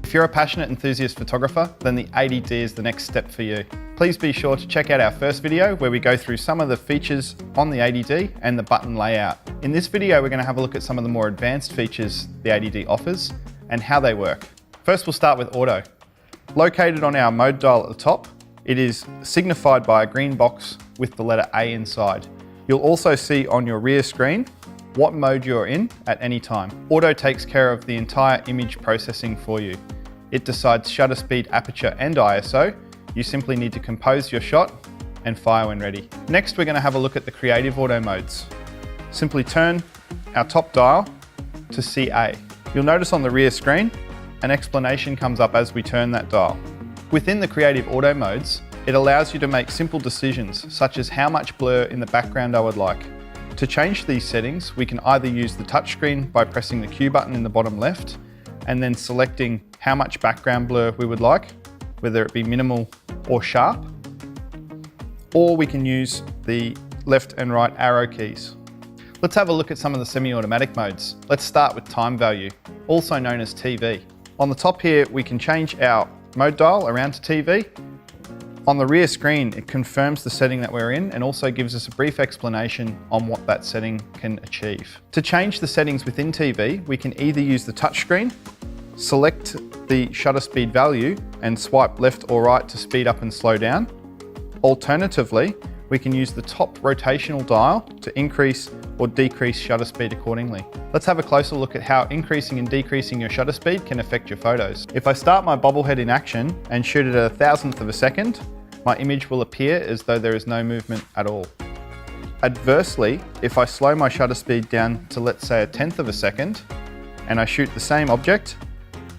If you're a passionate enthusiast photographer, then the 80D is the next step for you. Please be sure to check out our first video where we go through some of the features on the 80D and the button layout. In this video, we're going to have a look at some of the more advanced features the 80D offers and how they work. First, we'll start with auto. Located on our mode dial at the top, it is signified by a green box with the letter A inside. You'll also see on your rear screen what mode you're in at any time. Auto takes care of the entire image processing for you. It decides shutter speed, aperture and ISO. You simply need to compose your shot and fire when ready. Next, we're going to have a look at the creative auto modes. Simply turn our top dial to CA. You'll notice on the rear screen, an explanation comes up as we turn that dial. Within the creative auto modes, it allows you to make simple decisions, such as how much blur in the background I would like. To change these settings, we can either use the touchscreen by pressing the Q button in the bottom left, and then selecting how much background blur we would like, whether it be minimal or sharp, or we can use the left and right arrow keys. Let's have a look at some of the semi-automatic modes. Let's start with time value, also known as TV. On the top here, we can change our mode dial around to TV. On the rear screen, it confirms the setting that we're in and also gives us a brief explanation on what that setting can achieve. To change the settings within TV, we can either use the touchscreen, select the shutter speed value and swipe left or right to speed up and slow down. Alternatively, we can use the top rotational dial to increase or decrease shutter speed accordingly. Let's have a closer look at how increasing and decreasing your shutter speed can affect your photos. If I start my bobblehead in action and shoot it at 1,000th of a second, my image will appear as though there is no movement at all. Adversely, if I slow my shutter speed down to, let's say, 1/10 of a second, and I shoot the same object,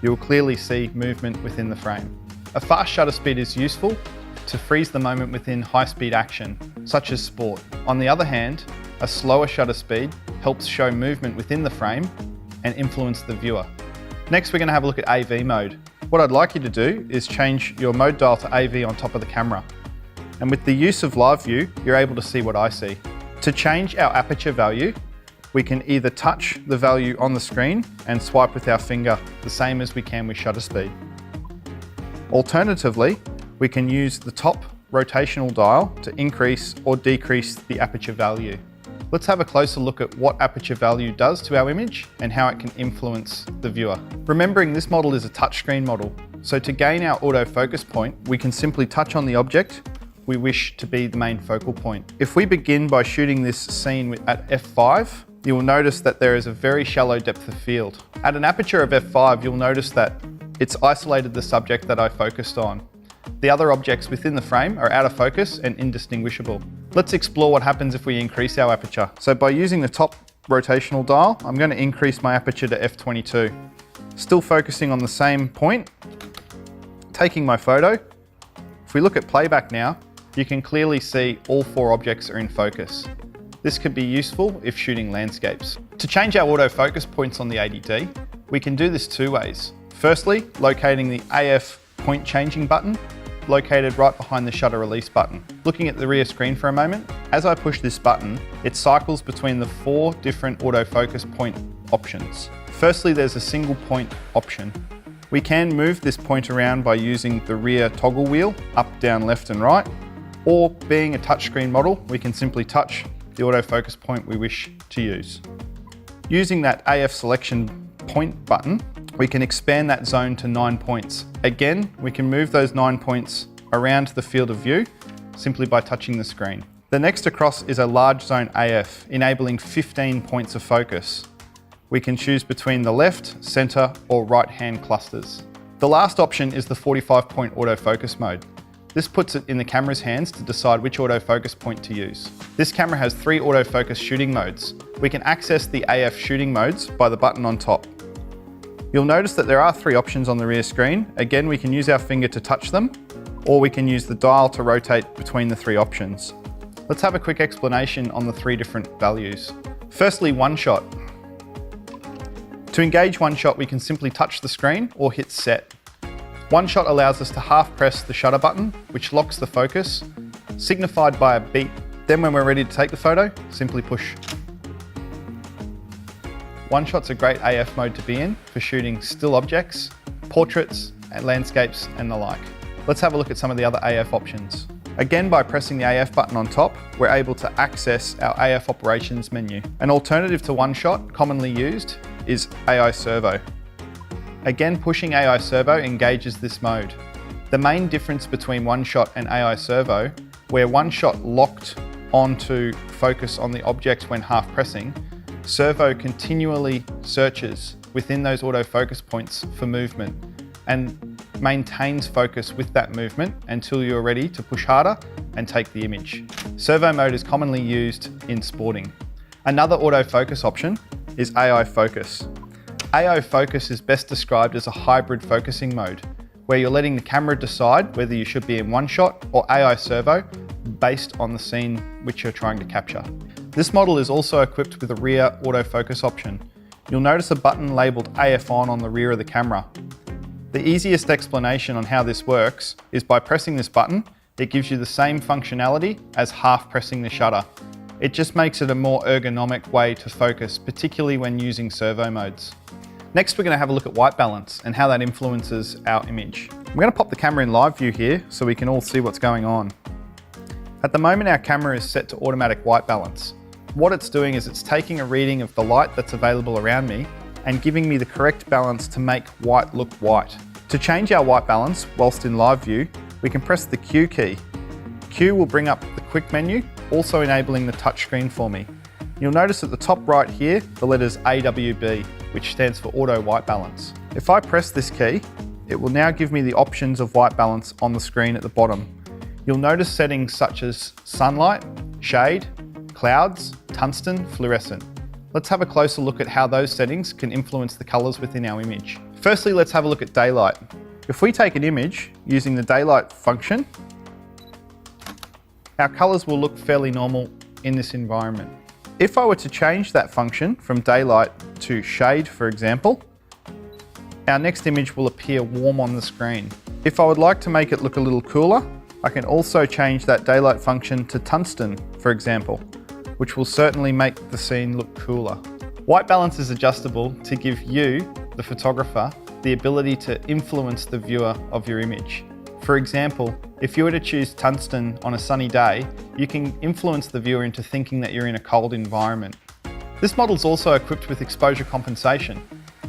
you'll clearly see movement within the frame. A fast shutter speed is useful to freeze the moment within high-speed action, such as sport. On the other hand, a slower shutter speed helps show movement within the frame and influence the viewer. Next, we're going to have a look at AV mode. What I'd like you to do is change your mode dial to AV on top of the camera. And with the use of live view, you're able to see what I see. To change our aperture value, we can either touch the value on the screen and swipe with our finger, the same as we can with shutter speed. Alternatively, we can use the top rotational dial to increase or decrease the aperture value. Let's have a closer look at what aperture value does to our image and how it can influence the viewer. Remembering this model is a touchscreen model, so to gain our autofocus point, we can simply touch on the object we wish to be the main focal point. If we begin by shooting this scene at f5, you will notice that there is a very shallow depth of field. At an aperture of f5, you'll notice that it's isolated the subject that I focused on. The other objects within the frame are out of focus and indistinguishable. Let's explore what happens if we increase our aperture. So by using the top rotational dial, I'm going to increase my aperture to f22. Still focusing on the same point, taking my photo. If we look at playback now, you can clearly see all 4 objects are in focus. This could be useful if shooting landscapes. To change our autofocus points on the 80D, we can do this 2 ways. Firstly, locating the AF point changing button, located right behind the shutter release button. Looking at the rear screen for a moment, as I push this button, it cycles between the 4 different autofocus point options. Firstly, there's a single point option. We can move this point around by using the rear toggle wheel, up, down, left and right, or being a touchscreen model, we can simply touch the autofocus point we wish to use. Using that AF selection point button, we can expand that zone to 9 points. Again, we can move those 9 points around the field of view simply by touching the screen. The next across is a large zone AF, enabling 15 points of focus. We can choose between the left, center, or right hand clusters. The last option is the 45-point autofocus mode. This puts it in the camera's hands to decide which autofocus point to use. This camera has 3 autofocus shooting modes. We can access the AF shooting modes by the button on top. You'll notice that there are 3 options on the rear screen. Again, we can use our finger to touch them, or we can use the dial to rotate between the 3 options. Let's have a quick explanation on the 3 different values. Firstly, one shot. To engage one shot, we can simply touch the screen or hit set. One shot allows us to half press the shutter button, which locks the focus, signified by a beep. Then when we're ready to take the photo, simply push. One shot's a great AF mode to be in for shooting still objects portraits, and landscapes, and the like. Let's have a look at some of the other AF options. Again, by pressing the AF button on top, we're able to access our AF operations menu. An alternative to one shot commonly used is AI Servo. Again, pushing AI Servo engages this mode. The main difference between one shot and AI Servo, where one shot locked onto focus on the object when half pressing, Servo continually searches within those autofocus points for movement and maintains focus with that movement until you're ready to push harder and take the image. Servo mode is commonly used in sporting. Another autofocus option is AI Focus. AI Focus is best described as a hybrid focusing mode, where you're letting the camera decide whether you should be in one shot or AI Servo based on the scene which you're trying to capture. This model is also equipped with a rear autofocus option. You'll notice a button labelled AF on the rear of the camera. The easiest explanation on how this works is by pressing this button, it gives you the same functionality as half pressing the shutter. It just makes it a more ergonomic way to focus, particularly when using servo modes. Next, we're going to have a look at white balance and how that influences our image. I'm going to pop the camera in live view here so we can all see what's going on. At the moment, our camera is set to automatic white balance. What it's doing is it's taking a reading of the light that's available around me and giving me the correct balance to make white look white. To change our white balance whilst in live view, we can press the Q key. Q will bring up the quick menu, also enabling the touchscreen for me. You'll notice at the top right here, the letters AWB, which stands for Auto White Balance. If I press this key, it will now give me the options of white balance on the screen at the bottom. You'll notice settings such as sunlight, shade, clouds, tungsten, fluorescent. Let's have a closer look at how those settings can influence the colours within our image. Firstly, let's have a look at daylight. If we take an image using the daylight function, our colours will look fairly normal in this environment. If I were to change that function from daylight to shade, for example, our next image will appear warm on the screen. If I would like to make it look a little cooler, I can also change that daylight function to tungsten, for example, which will certainly make the scene look cooler. White balance is adjustable to give you, the photographer, the ability to influence the viewer of your image. For example, if you were to choose tungsten on a sunny day, you can influence the viewer into thinking that you're in a cold environment. This model is also equipped with exposure compensation.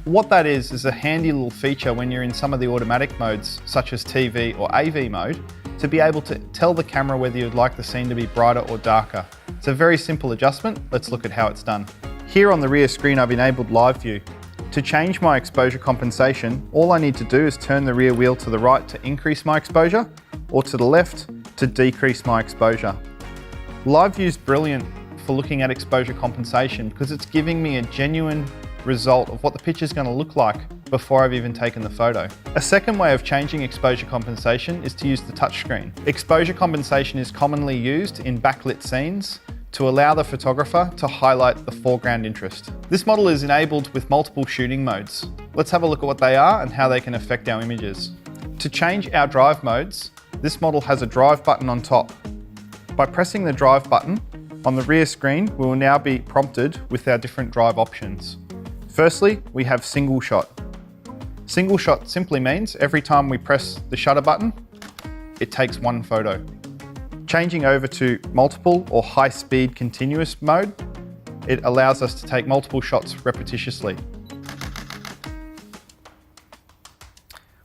What that is a handy little feature when you're in some of the automatic modes, such as TV or AV mode, to be able to tell the camera whether you'd like the scene to be brighter or darker. It's a very simple adjustment. Let's look at how it's done. Here on the rear screen, I've enabled live view. To change my exposure compensation, all I need to do is turn the rear wheel to the right to increase my exposure, or to the left to decrease my exposure. Live view is brilliant for looking at exposure compensation because it's giving me a genuine result of what the picture is going to look like before I've even taken the photo. A second way of changing exposure compensation is to use the touchscreen. Exposure compensation is commonly used in backlit scenes to allow the photographer to highlight the foreground interest. This model is enabled with multiple shooting modes. Let's have a look at what they are and how they can affect our images. To change our drive modes, this model has a drive button on top. By pressing the drive button, on the rear screen, we will now be prompted with our different drive options. Firstly, we have single shot. Single shot simply means every time we press the shutter button, it takes one photo. Changing over to multiple or high speed continuous mode, it allows us to take multiple shots repetitiously.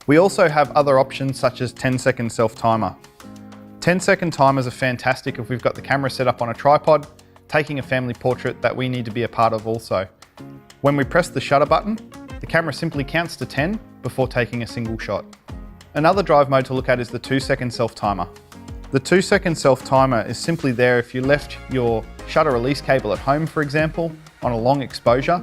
We also have other options such as 10-second self-timer. 10-second timers are fantastic if we've got the camera set up on a tripod, taking a family portrait that we need to be a part of also. When we press the shutter button, the camera simply counts to 10 before taking a single shot. Another drive mode to look at is the 2-second self-timer. The 2-second self-timer is simply there if you left your shutter release cable at home, for example, on a long exposure.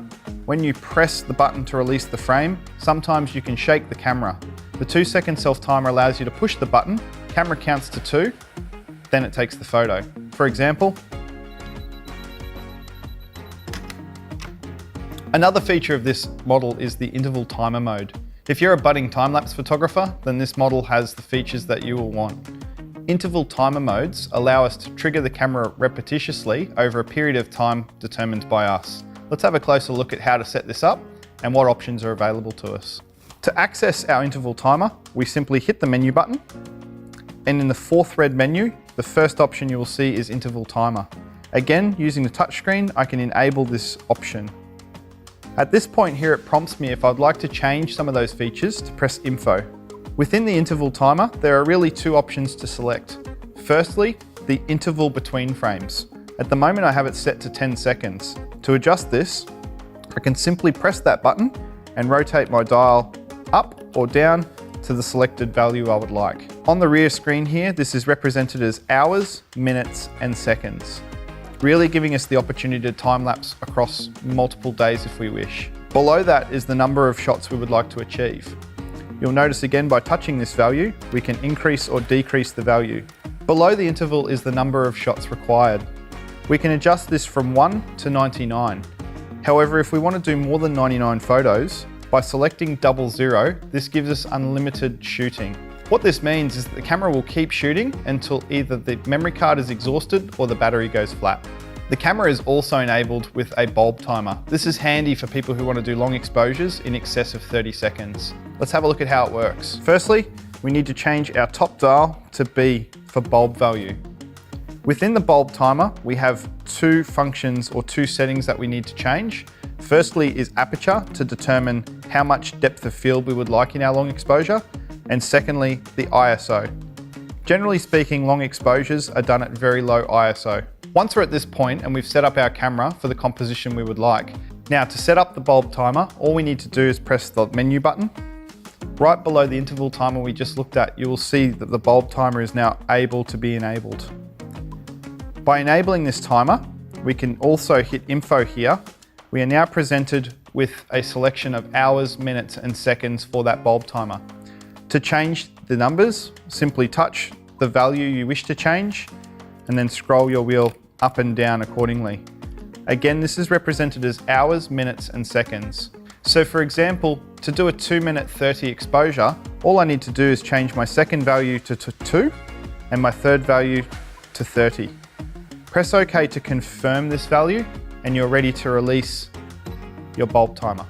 When you press the button to release the frame, sometimes you can shake the camera. The 2-second self-timer allows you to push the button, camera counts to 2, then it takes the photo. For example, another feature of this model is the interval timer mode. If you're a budding time-lapse photographer, then this model has the features that you will want. Interval timer modes allow us to trigger the camera repetitiously over a period of time determined by us. Let's have a closer look at how to set this up and what options are available to us. To access our interval timer, we simply hit the menu button, and in the fourth red menu, the first option you will see is interval timer. Again, using the touchscreen, I can enable this option. At this point here, it prompts me if I'd like to change some of those features to press info. Within the interval timer, there are really two options to select. Firstly, the interval between frames. At the moment, I have it set to 10 seconds. To adjust this, I can simply press that button and rotate my dial up or down to the selected value I would like. On the rear screen here, this is represented as hours, minutes, and seconds, really giving us the opportunity to time-lapse across multiple days if we wish. Below that is the number of shots we would like to achieve. You'll notice again by touching this value, we can increase or decrease the value. Below the interval is the number of shots required. We can adjust this from 1 to 99. However, if we want to do more than 99 photos, by selecting 00, this gives us unlimited shooting. What this means is that the camera will keep shooting until either the memory card is exhausted or the battery goes flat. The camera is also enabled with a bulb timer. This is handy for people who want to do long exposures in excess of 30 seconds. Let's have a look at how it works. Firstly, we need to change our top dial to B for bulb value. Within the bulb timer, we have two functions or two settings that we need to change. Firstly is aperture to determine how much depth of field we would like in our long exposure. And secondly, the ISO. Generally speaking, long exposures are done at very low ISO. Once we're at this point and we've set up our camera for the composition we would like. Now to set up the bulb timer, all we need to do is press the menu button. Right below the interval timer we just looked at, you will see that the bulb timer is now able to be enabled. By enabling this timer, we can also hit info here. We are now presented with a selection of hours, minutes, and seconds for that bulb timer. To change the numbers, simply touch the value you wish to change and then scroll your wheel up and down accordingly. Again, this is represented as hours, minutes, and seconds. So for example, to do a 2-minute 30 exposure, all I need to do is change my second value to 2 and my third value to 30. Press OK to confirm this value and you're ready to release your bulb timer.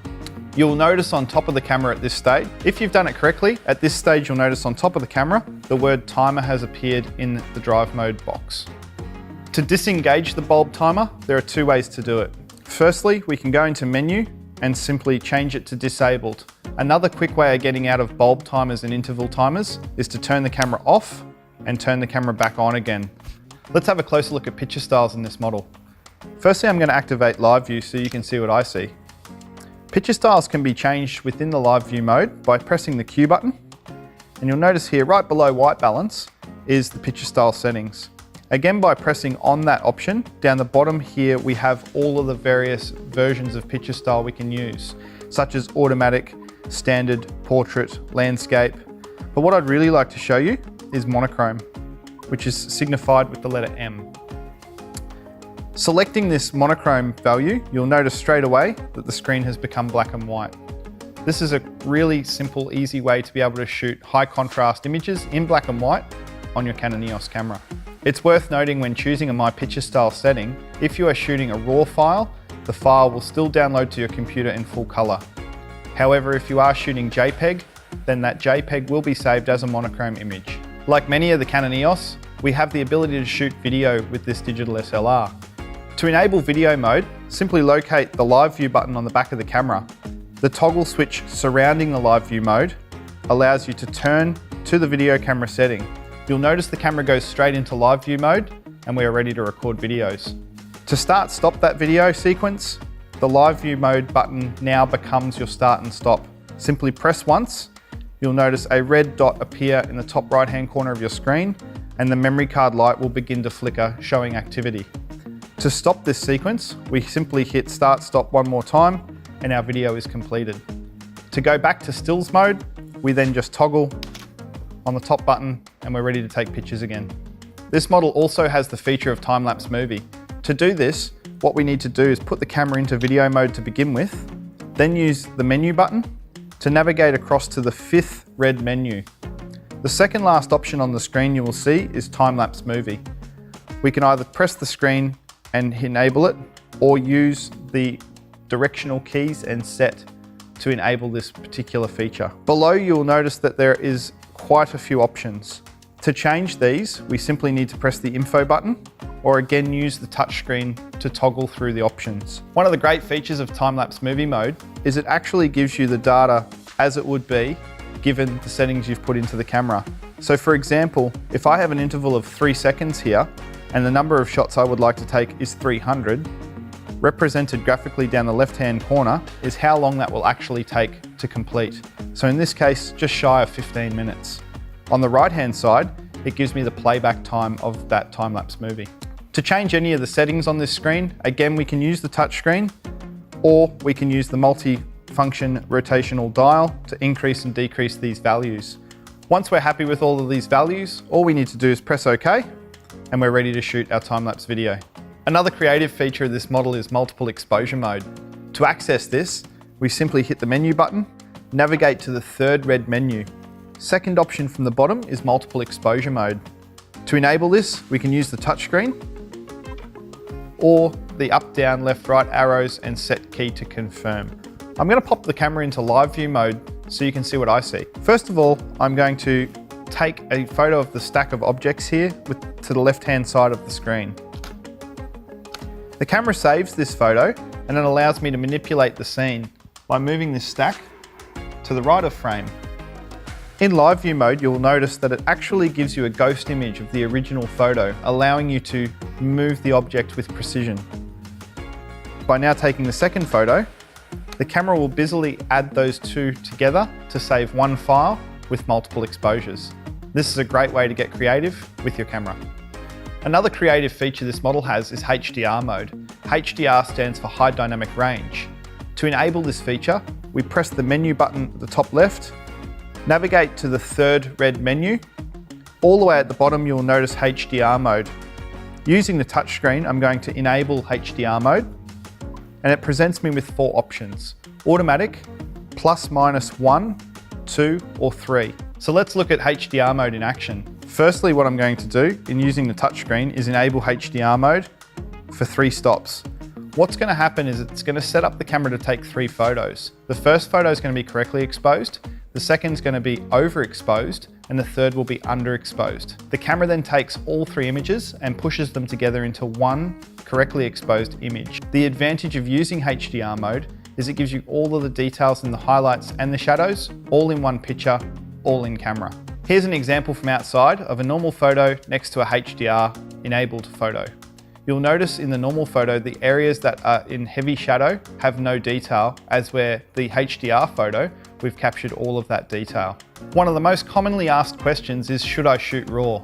You'll notice on top of the camera at this stage, if you've done it correctly, at this stage you'll notice on top of the camera, the word timer has appeared in the drive mode box. To disengage the bulb timer, there are two ways to do it. Firstly, we can go into menu and simply change it to disabled. Another quick way of getting out of bulb timers and interval timers is to turn the camera off and turn the camera back on again. Let's have a closer look at picture styles in this model. Firstly, I'm going to activate live view so you can see what I see. Picture styles can be changed within the live view mode by pressing the Q button. And you'll notice here right below white balance is the picture style settings. Again, by pressing on that option, down the bottom here we have all of the various versions of picture style we can use, such as automatic, standard, portrait, landscape. But what I'd really like to show you is monochrome, which is signified with the letter M. Selecting this monochrome value, you'll notice straight away that the screen has become black and white. This is a really simple, easy way to be able to shoot high contrast images in black and white on your Canon EOS camera. It's worth noting when choosing a My Picture Style setting, if you are shooting a RAW file, the file will still download to your computer in full color. However, if you are shooting JPEG, then that JPEG will be saved as a monochrome image. Like many of the Canon EOS, we have the ability to shoot video with this digital SLR. To enable video mode, simply locate the live view button on the back of the camera. The toggle switch surrounding the live view mode allows you to turn to the video camera setting. You'll notice the camera goes straight into live view mode and we are ready to record videos. To stop that video sequence, the live view mode button now becomes your start and stop. Simply press once, you'll notice a red dot appear in the top right hand corner of your screen and the memory card light will begin to flicker, showing activity. To stop this sequence, we simply hit start stop one more time and our video is completed. To go back to stills mode, we then just toggle on the top button and we're ready to take pictures again. This model also has the feature of Time-Lapse Movie. To do this, what we need to do is put the camera into video mode to begin with, then use the menu button to navigate across to the 5th red menu. The second last option on the screen you will see is Time-Lapse Movie. We can either press the screen and enable it or use the directional keys and set to enable this particular feature. Below, you'll notice that there is quite a few options. To change these, we simply need to press the info button, or again use the touchscreen to toggle through the options. One of the great features of Time-Lapse Movie Mode is it actually gives you the data as it would be given the settings you've put into the camera. So for example, if I have an interval of 3 seconds here and the number of shots I would like to take is 300, represented graphically down the left-hand corner is how long that will actually take to complete. So in this case, just shy of 15 minutes. On the right-hand side, it gives me the playback time of that time-lapse movie. To change any of the settings on this screen, again, we can use the touchscreen, or we can use the multi-function rotational dial to increase and decrease these values. Once we're happy with all of these values, all we need to do is press OK, and we're ready to shoot our time-lapse video. Another creative feature of this model is multiple exposure mode. To access this, we simply hit the menu button, navigate to the third red menu. Second option from the bottom is multiple exposure mode. To enable this, we can use the touchscreen or the up, down, left, right arrows and set key to confirm. I'm going to pop the camera into live view mode so you can see what I see. First of all, I'm going to take a photo of the stack of objects here to the left-hand side of the screen. The camera saves this photo and it allows me to manipulate the scene by moving this stack to the right of frame. In live view mode, you'll notice that it actually gives you a ghost image of the original photo, allowing you to move the object with precision. By now taking the second photo, the camera will busily add those two together to save one file with multiple exposures. This is a great way to get creative with your camera. Another creative feature this model has is HDR mode. HDR stands for High Dynamic Range. To enable this feature, we press the menu button at the top left, navigate to the third red menu. All the way at the bottom, you'll notice HDR mode. Using the touchscreen, I'm going to enable HDR mode, and it presents me with 4 options: automatic, plus, minus 1, 2, or 3. So let's look at HDR mode in action. Firstly, what I'm going to do in using the touchscreen is enable HDR mode for 3 stops. What's going to happen is it's going to set up the camera to take 3 photos. The first photo is going to be correctly exposed, the second is going to be overexposed, and the third will be underexposed. The camera then takes all 3 images and pushes them together into one correctly exposed image. The advantage of using HDR mode is it gives you all of the details in the highlights and the shadows, all in one picture, all in camera. Here's an example from outside of a normal photo next to a HDR enabled photo. You'll notice in the normal photo, the areas that are in heavy shadow have no detail, as where the HDR photo, we've captured all of that detail. One of the most commonly asked questions is, should I shoot RAW?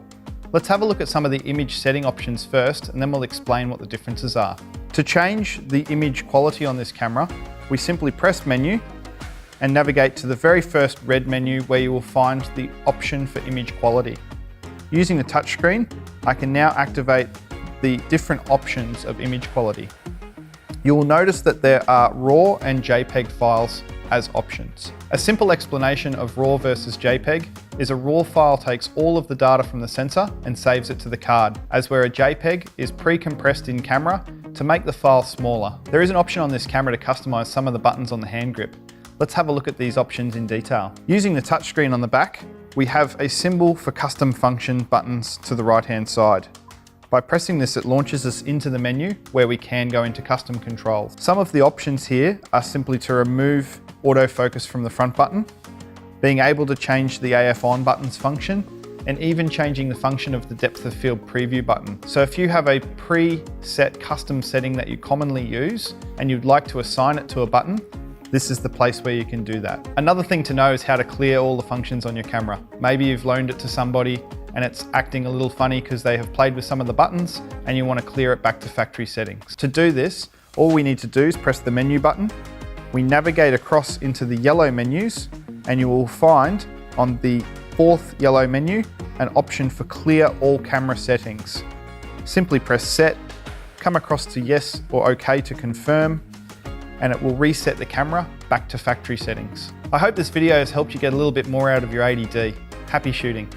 Let's have a look at some of the image setting options first, and then we'll explain what the differences are. To change the image quality on this camera, we simply press menu and navigate to the very first red menu where you will find the option for image quality. Using the touchscreen, I can now activate the different options of image quality. You will notice that there are RAW and JPEG files as options. A simple explanation of RAW versus JPEG is a RAW file takes all of the data from the sensor and saves it to the card, as where a JPEG is pre-compressed in camera to make the file smaller. There is an option on this camera to customize some of the buttons on the hand grip. Let's have a look at these options in detail. Using the touchscreen on the back, we have a symbol for custom function buttons to the right-hand side. By pressing this, it launches us into the menu where we can go into custom controls. Some of the options here are simply to remove autofocus from the front button, being able to change the AF on buttons function, and even changing the function of the depth of field preview button. So if you have a pre-set custom setting that you commonly use and you'd like to assign it to a button, this is the place where you can do that. Another thing to know is how to clear all the functions on your camera. Maybe you've loaned it to somebody and it's acting a little funny because they have played with some of the buttons and you want to clear it back to factory settings. To do this, all we need to do is press the menu button. We navigate across into the yellow menus and you will find on the 4th yellow menu an option for clear all camera settings. Simply press set, come across to yes or okay to confirm, and it will reset the camera back to factory settings. I hope this video has helped you get a little bit more out of your ADD. Happy shooting.